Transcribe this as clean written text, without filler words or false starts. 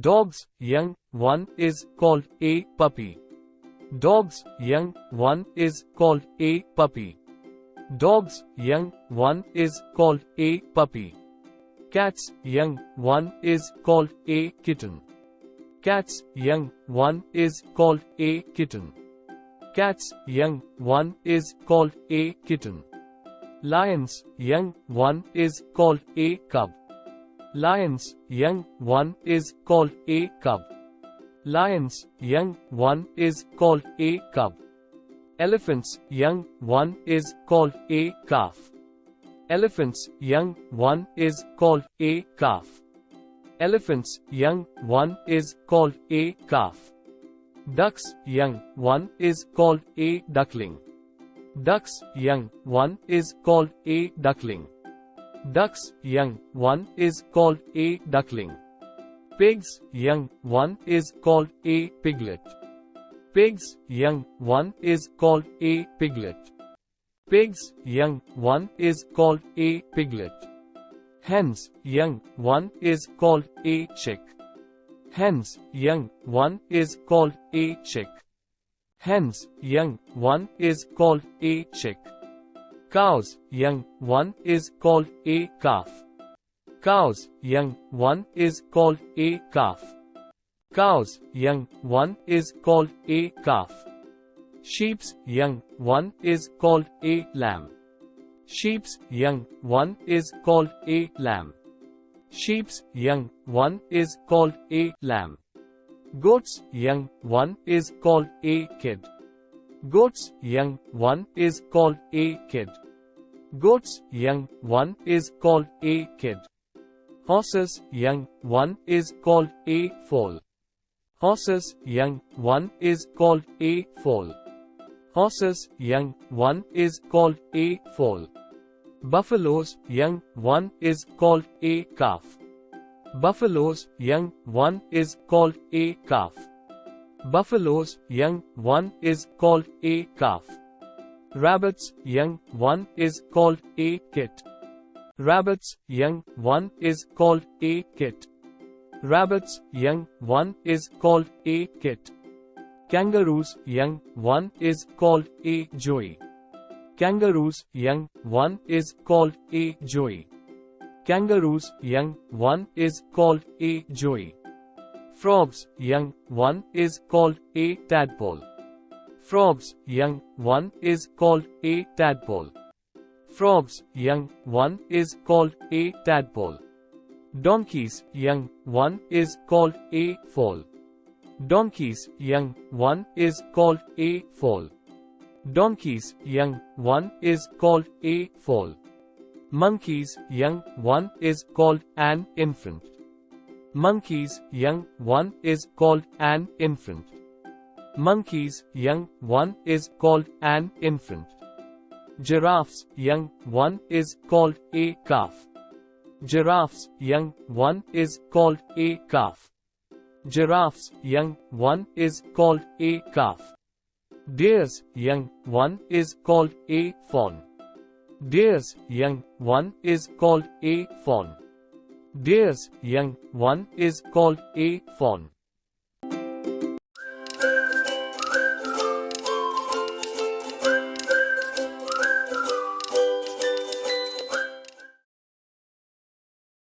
Dog's young one is called a puppy. Dog's young one is called a puppy. Dog's young one is called a puppy. Cat's young one is called a kitten. Cat's young one is called a kitten. Cat's young one is called a kitten. Lion's young one is called a cub. Lion's young one is called a cub. Lion's young one is called a cub. Elephant's young one is called a calf. Elephant's young one is called a calf. Elephant's young one is called a calf. Duck's young one is called a duckling. Duck's young one is called a duckling. Duck's young one is called a duckling. Pig's young one is called a piglet. Pig's young one is called a piglet. Pig's young one is called a piglet. Hen's young one is called a chick. Hen's young one is called a chick. Hen's young one is called a chick. Cow's young one is called a calf. Cow's young one is called a calf. Cow's young one is called a calf. Sheep's young one is called a lamb. Sheep's young one is called a lamb. Sheep's young one is called a lamb. Goat's young one is called a kid. Goat's young one is called a kid. Goat's young one is called a kid. Horse's young one is called a foal. Horse's young one is called a foal. Horse's young one is called a foal. Buffalo's young one is called a calf. Buffalo's young one is called a calf. Buffalo's young one is called a calf. Rabbit's young one is called a kit. Rabbit's young one is called a kit. Rabbit's young one is called a kit. Kangaroo's young one is called a joey. Kangaroo's young one is called a joey. Kangaroo's young one is called a joey. Frog's young one is called a tadpole. Frog's young one is called a tadpole. Frog's young one is called a tadpole. Donkey's young one is called a foal. Donkey's young one is called a foal. Donkey's young one is called a foal. Monkey's young one is called an infant. Monkey's young one is called an infant. Monkey's young one is called an infant. Giraffe's young one is called a calf. Giraffe's young one is called a calf. Giraffe's young one is called a calf. Deer's young one is called a fawn. Deer's young one is called a fawn. Deer's young one is called a fawn.